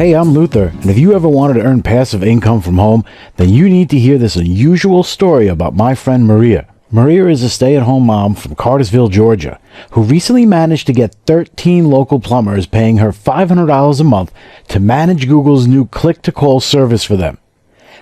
Hey, I'm Luther, and if you ever wanted to earn passive income from home, then you need to hear this unusual story about my friend Maria. Maria is a stay-at-home mom from Cartersville, Georgia, who recently managed to get 13 local plumbers paying her $500 a month to manage Google's new click-to-call service for them.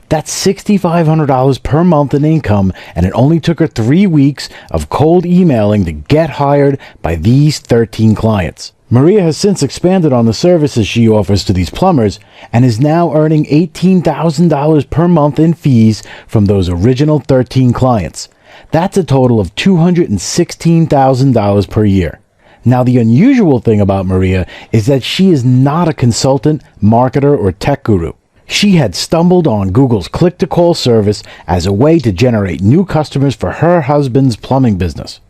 That's $6,500 per month in income, and it only took her 3 weeks of cold emailing to get hired by these 13 clients. Maria has since expanded on the services she offers to these plumbers and is now earning $18,000 per month in fees from those original 13 clients. That's a total of $216,000 per year. Now, the unusual thing about Maria is that she is not a consultant, marketer, or tech guru. She had stumbled on Google's click-to-call service as a way to generate new customers for her husband's plumbing business.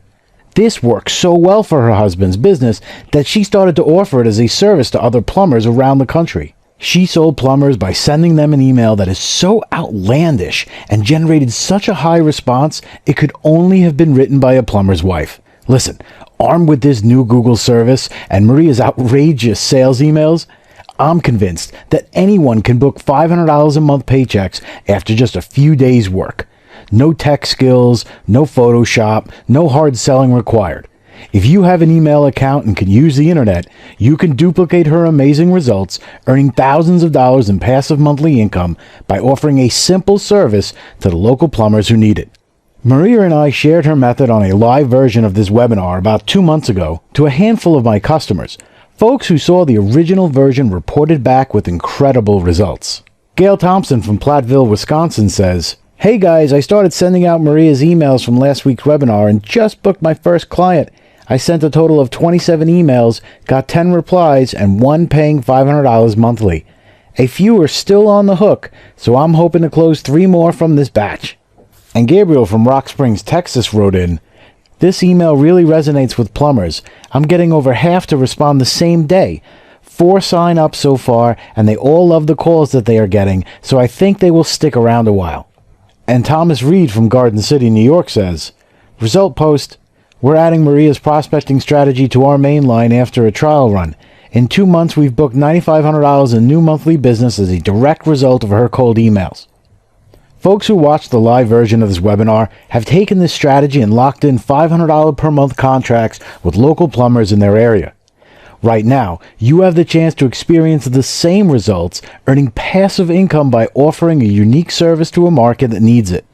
This worked so well for her husband's business that she started to offer it as a service to other plumbers around the country. She sold plumbers by sending them an email that is so outlandish and generated such a high response it could only have been written by a plumber's wife. Listen, armed with this new Google service and Maria's outrageous sales emails, I'm convinced that anyone can book $500 a month paychecks after just a few days' work. No tech skills, no Photoshop, no hard selling required. If you have an email account and can use the internet, you can duplicate her amazing results, earning thousands of dollars in passive monthly income by offering a simple service to the local plumbers who need it. Maria and I shared her method on a live version of this webinar about 2 months ago to a handful of my customers. Folks who saw the original version reported back with incredible results. Gail Thompson from Platteville, Wisconsin says, "Hey guys, I started sending out Maria's emails from last week's webinar and just booked my first client. I sent a total of 27 emails, got 10 replies, and one paying $500 monthly. A few are still on the hook, so I'm hoping to close 3 more from this batch." And Gabriel from Rock Springs, Texas wrote in, "This email really resonates with plumbers. I'm getting over half to respond the same day. 4 sign up so far, and they all love the calls that they are getting, so I think they will stick around a while." And Thomas Reed from Garden City, New York says, "Result post, we're adding Maria's prospecting strategy to our main line after a trial run. In 2 months, we've booked $9,500 in new monthly business as a direct result of her cold emails." Folks who watched the live version of this webinar have taken this strategy and locked in $500 per month contracts with local plumbers in their area. Right now, you have the chance to experience the same results, earning passive income by offering a unique service to a market that needs it.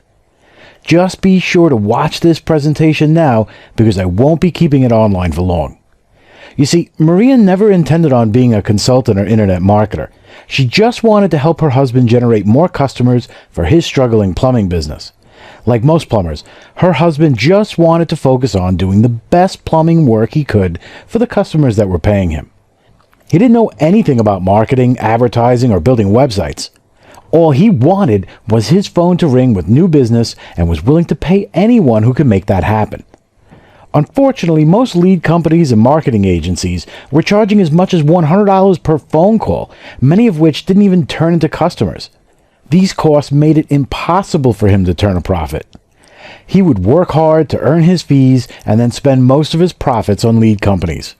Just be sure to watch this presentation now because I won't be keeping it online for long. You see, Maria never intended on being a consultant or internet marketer. She just wanted to help her husband generate more customers for his struggling plumbing business. Like most plumbers, her husband just wanted to focus on doing the best plumbing work he could for the customers that were paying him. He didn't know anything about marketing, advertising, or building websites. All he wanted was his phone to ring with new business and was willing to pay anyone who could make that happen. Unfortunately, most lead companies and marketing agencies were charging as much as $100 per phone call, many of which didn't even turn into customers. These costs made it impossible for him to turn a profit. He would work hard to earn his fees and then spend most of his profits on lead companies.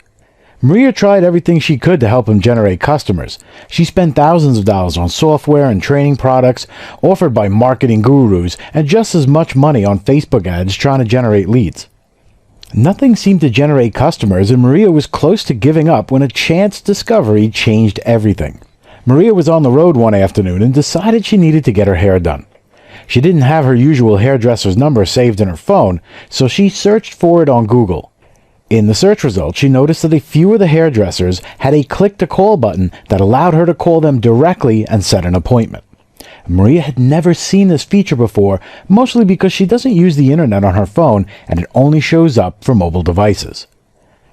Maria tried everything she could to help him generate customers. She spent thousands of dollars on software and training products offered by marketing gurus and just as much money on Facebook ads trying to generate leads. Nothing seemed to generate customers, and Maria was close to giving up when a chance discovery changed everything. Maria was on the road one afternoon and decided she needed to get her hair done. She didn't have her usual hairdresser's number saved in her phone, so she searched for it on Google. In the search results, she noticed that a few of the hairdressers had a click-to-call button that allowed her to call them directly and set an appointment. Maria had never seen this feature before, mostly because she doesn't use the internet on her phone and it only shows up for mobile devices.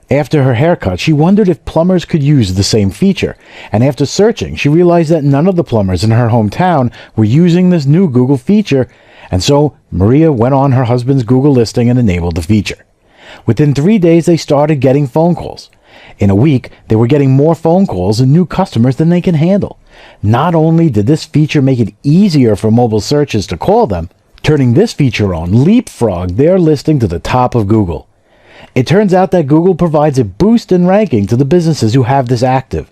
After her haircut, she wondered if plumbers could use the same feature, and after searching, she realized that none of the plumbers in her hometown were using this new Google feature, and so Maria went on her husband's Google listing and enabled the feature. Within 3 days, they started getting phone calls. In a week, they were getting more phone calls and new customers than they can handle. Not only did this feature make it easier for mobile searches to call them, turning this feature on leapfrogged their listing to the top of Google. It turns out that Google provides a boost in ranking to the businesses who have this active.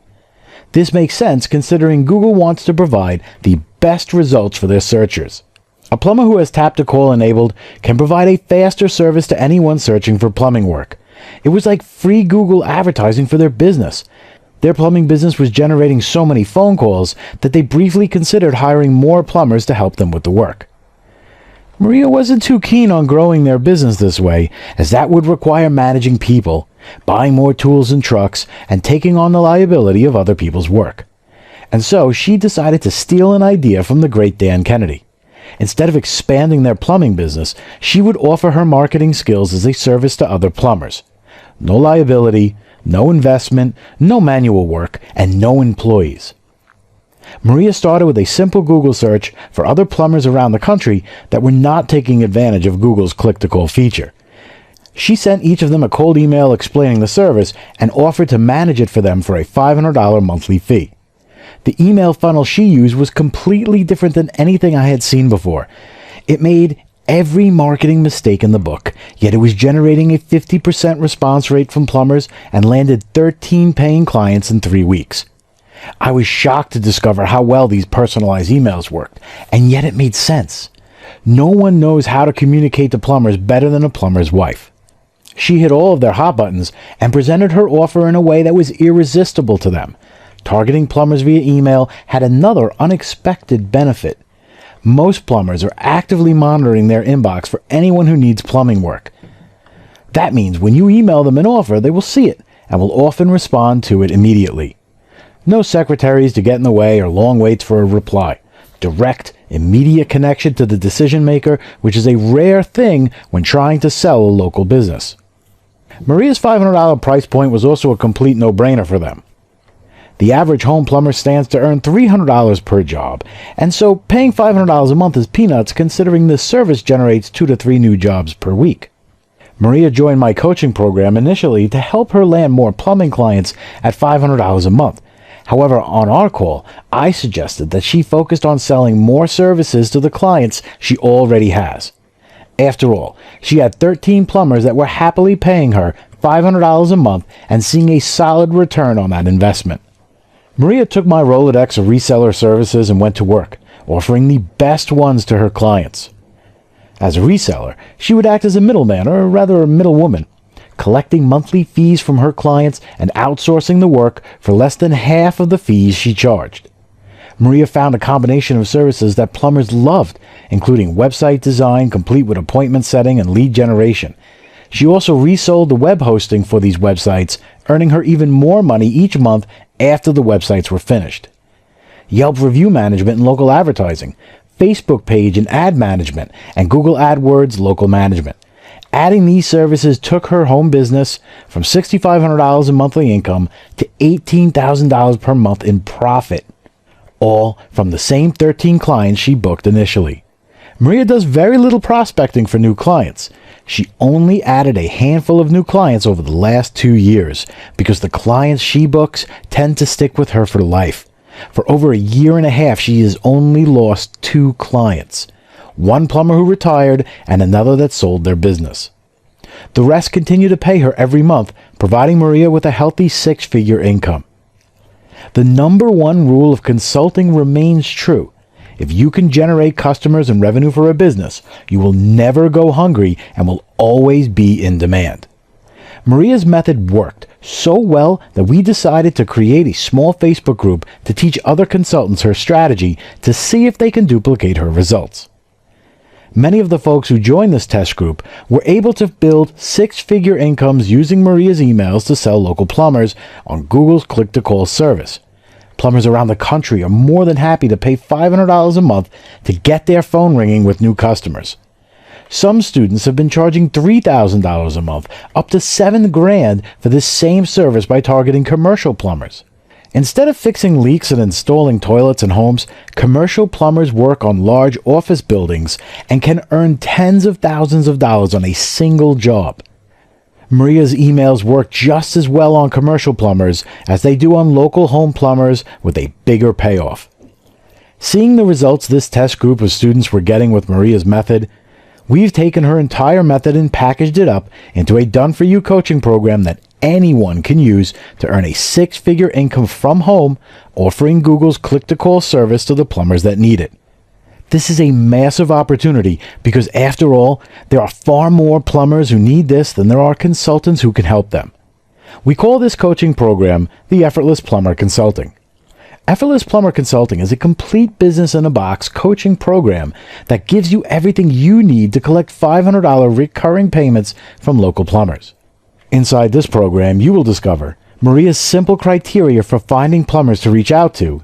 This makes sense considering Google wants to provide the best results for their searchers. A plumber who has tap to call enabled can provide a faster service to anyone searching for plumbing work. It was like free Google advertising for their business. Their plumbing business was generating so many phone calls that they briefly considered hiring more plumbers to help them with the work. Maria wasn't too keen on growing their business this way, as that would require managing people, buying more tools and trucks, and taking on the liability of other people's work. And so she decided to steal an idea from the great Dan Kennedy. Instead of expanding their plumbing business, she would offer her marketing skills as a service to other plumbers. No liability, no investment, no manual work, and no employees. Maria started with a simple Google search for other plumbers around the country that were not taking advantage of Google's click-to-call feature. She sent each of them a cold email explaining the service and offered to manage it for them for a $500 monthly fee. The email funnel she used was completely different than anything I had seen before. It made every marketing mistake in the book, yet it was generating a 50% response rate from plumbers and landed 13 paying clients in 3 weeks. I was shocked to discover how well these personalized emails worked, and yet it made sense. No one knows how to communicate to plumbers better than a plumber's wife. She hit all of their hot buttons and presented her offer in a way that was irresistible to them. Targeting plumbers via email had another unexpected benefit. Most plumbers are actively monitoring their inbox for anyone who needs plumbing work. That means when you email them an offer, they will see it and will often respond to it immediately. No secretaries to get in the way or long waits for a reply. Direct, immediate connection to the decision maker, which is a rare thing when trying to sell a local business. Maria's $500 price point was also a complete no-brainer for them. The average home plumber stands to earn $300 per job, and so paying $500 a month is peanuts considering this service generates 2 to 3 new jobs per week. Maria joined my coaching program initially to help her land more plumbing clients at $500 a month. However, on our call, I suggested that she focused on selling more services to the clients she already has. After all, she had 13 plumbers that were happily paying her $500 a month and seeing a solid return on that investment. Maria took my Rolodex of reseller services and went to work, offering the best ones to her clients. As a reseller, she would act as a middleman, or rather a middlewoman, collecting monthly fees from her clients and outsourcing the work for less than half of the fees she charged. Maria found a combination of services that plumbers loved, including website design complete with appointment setting and lead generation. She also resold the web hosting for these websites, earning her even more money each month after the websites were finished. Yelp review management and local advertising, Facebook page and ad management, and Google AdWords local management. Adding these services took her home business from $6,500 in monthly income to $18,000 per month in profit, all from the same 13 clients she booked initially. Maria does very little prospecting for new clients. She only added a handful of new clients over the last 2 years because the clients she books tend to stick with her for life. For over a year and a half, she has only lost 2 clients. One plumber who retired and another that sold their business. The rest continue to pay her every month, providing Maria with a healthy 6-figure income. The number one rule of consulting remains true. If you can generate customers and revenue for a business, you will never go hungry and will always be in demand. Maria's method worked so well that we decided to create a small Facebook group to teach other consultants her strategy to see if they can duplicate her results. Many of the folks who joined this test group were able to build 6-figure incomes using Maria's emails to sell local plumbers on Google's click-to-call service. Plumbers around the country are more than happy to pay $500 a month to get their phone ringing with new customers. Some students have been charging $3,000 a month, up to $7,000 for this same service by targeting commercial plumbers. Instead of fixing leaks and installing toilets in homes, commercial plumbers work on large office buildings and can earn tens of thousands of dollars on a single job. Maria's emails work just as well on commercial plumbers as they do on local home plumbers with a bigger payoff. Seeing the results this test group of students were getting with Maria's method, we've taken her entire method and packaged it up into a done-for-you coaching program that anyone can use to earn a six-figure income from home, offering Google's click-to-call service to the plumbers that need it. This is a massive opportunity because, after all, there are far more plumbers who need this than there are consultants who can help them. We call this coaching program the Effortless Plumber Consulting. Effortless Plumber Consulting is a complete business-in-a-box coaching program that gives you everything you need to collect $500 recurring payments from local plumbers. Inside this program, you will discover Maria's simple criteria for finding plumbers to reach out to.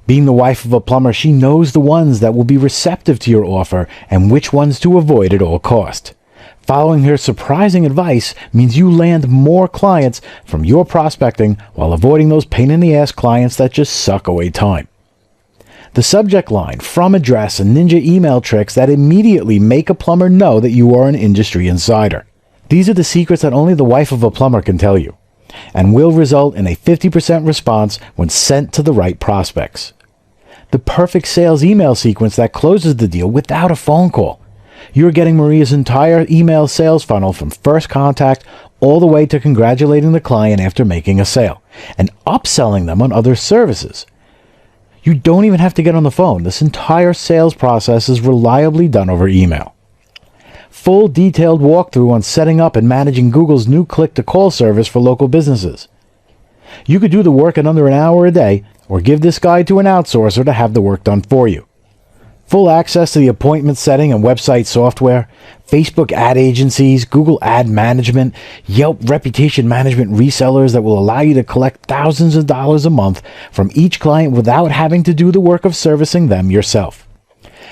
Being the wife of a plumber, she knows the ones that will be receptive to your offer and which ones to avoid at all cost. Following her surprising advice means you land more clients from your prospecting while avoiding those pain-in-the-ass clients that just suck away time. The subject line, from address, and ninja email tricks that immediately make a plumber know that you are an industry insider. These are the secrets that only the wife of a plumber can tell you, and will result in a 50% response when sent to the right prospects. The perfect sales email sequence that closes the deal without a phone call. You're getting Maria's entire email sales funnel from first contact all the way to congratulating the client after making a sale and upselling them on other services. You don't even have to get on the phone. This entire sales process is reliably done over email. Full detailed walkthrough on setting up and managing Google's new click-to-call service for local businesses. You could do the work in under an hour a day or give this guide to an outsourcer to have the work done for you. Full access to the appointment setting and website software, Facebook ad agencies, Google ad management, Yelp reputation management resellers that will allow you to collect thousands of dollars a month from each client without having to do the work of servicing them yourself.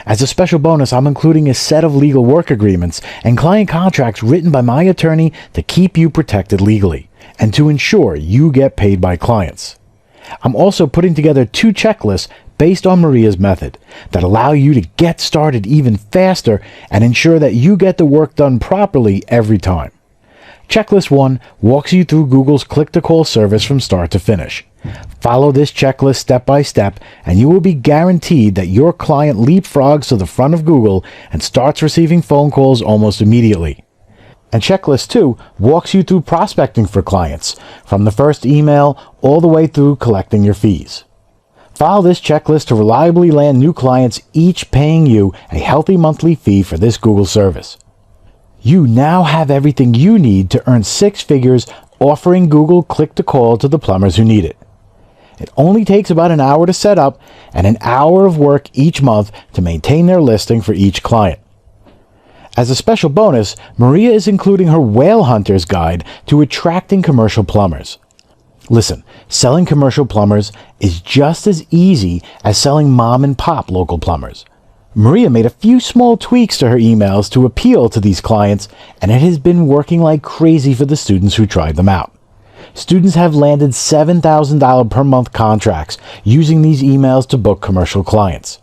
As a special bonus, I'm including a set of legal work agreements and client contracts written by my attorney to keep you protected legally and to ensure you get paid by clients. I'm also putting together 2 checklists based on Maria's method that allow you to get started even faster and ensure that you get the work done properly every time. Checklist 1 walks you through Google's click-to-call service from start to finish. Follow this checklist step by step and you will be guaranteed that your client leapfrogs to the front of Google and starts receiving phone calls almost immediately. And Checklist 2 walks you through prospecting for clients, from the first email all the way through collecting your fees. Follow this checklist to reliably land new clients, each paying you a healthy monthly fee for this Google service. You now have everything you need to earn 6 figures offering Google click-to-call to the plumbers who need it. It only takes about an hour to set up and an hour of work each month to maintain their listing for each client. As a special bonus, Maria is including her Whale Hunter's Guide to attracting commercial plumbers. Listen, selling commercial plumbers is just as easy as selling mom and pop local plumbers. Maria made a few small tweaks to her emails to appeal to these clients, and it has been working like crazy for the students who tried them out. Students have landed $7,000 per month contracts using these emails to book commercial clients.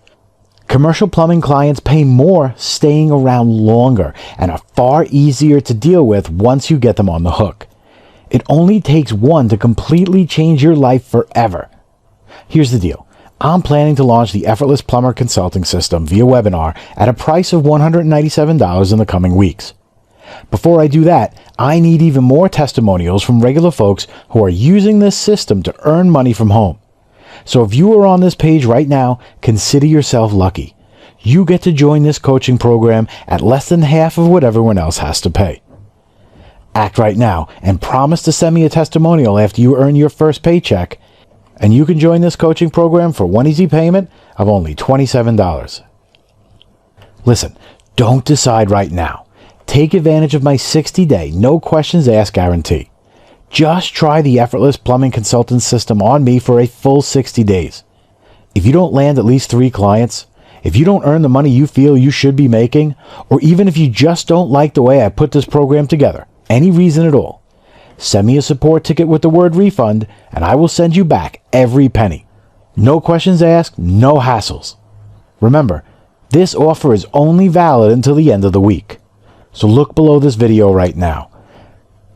Commercial plumbing clients pay more staying around longer and are far easier to deal with once you get them on the hook. It only takes one to completely change your life forever. Here's the deal. I'm planning to launch the Effortless Plumber Consulting System via webinar at a price of $197 in the coming weeks. Before I do that, I need even more testimonials from regular folks who are using this system to earn money from home. So if you are on this page right now, consider yourself lucky. You get to join this coaching program at less than half of what everyone else has to pay. Act right now and promise to send me a testimonial after you earn your first paycheck, and you can join this coaching program for one easy payment of only $27. Listen, don't decide right now. Take advantage of my 60-day, no questions asked guarantee. Just try the Effortless Plumbing Consultant System on me for a full 60 days. If you don't land at least 3 clients, if you don't earn the money you feel you should be making, or even if you just don't like the way I put this program together, any reason at all, send me a support ticket with the word refund and I will send you back every penny. No questions asked, no hassles. Remember, this offer is only valid until the end of the week. So look below this video right now.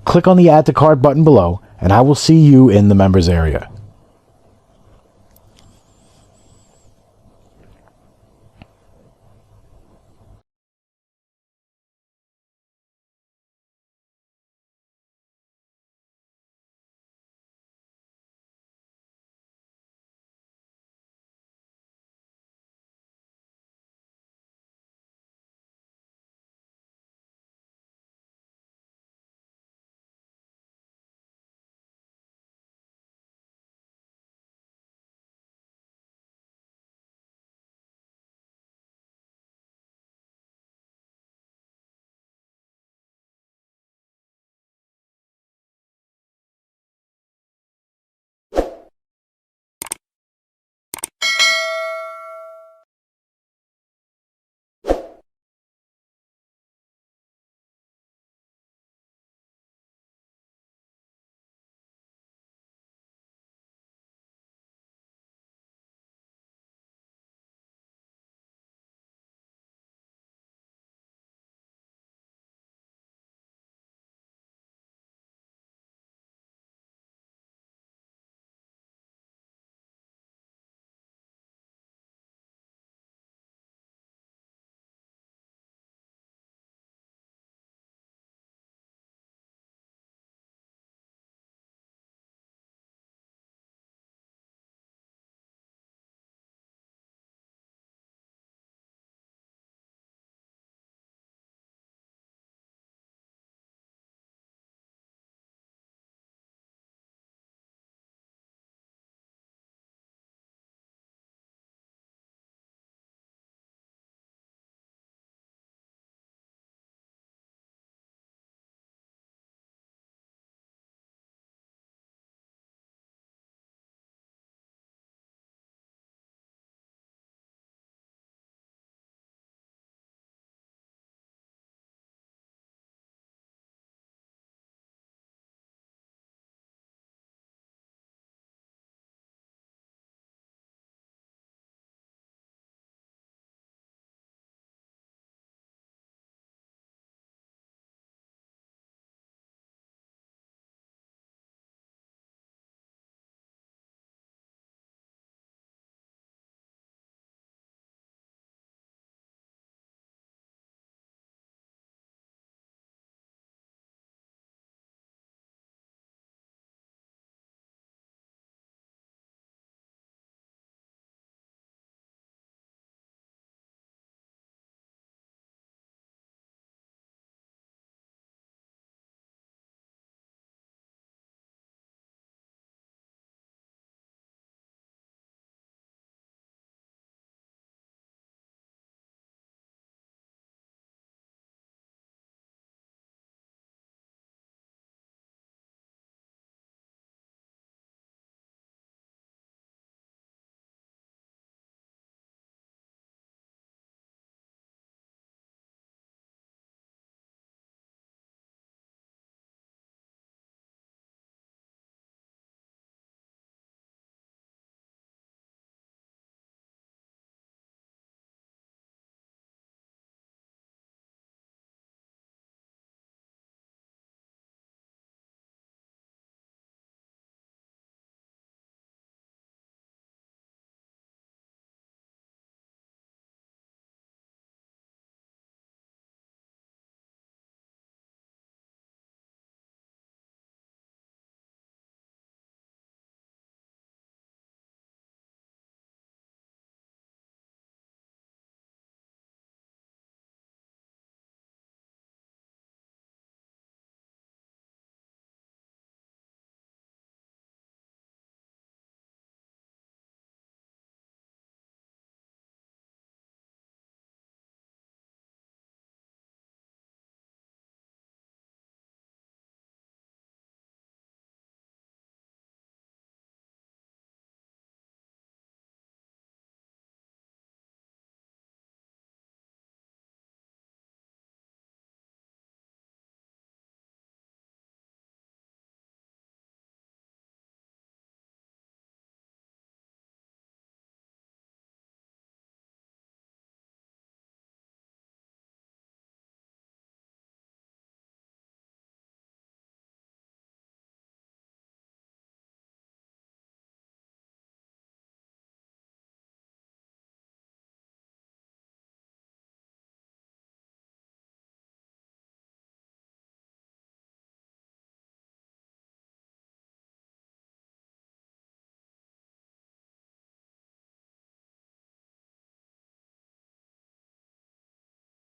Click on the Add to Cart button below and I will see you in the members area.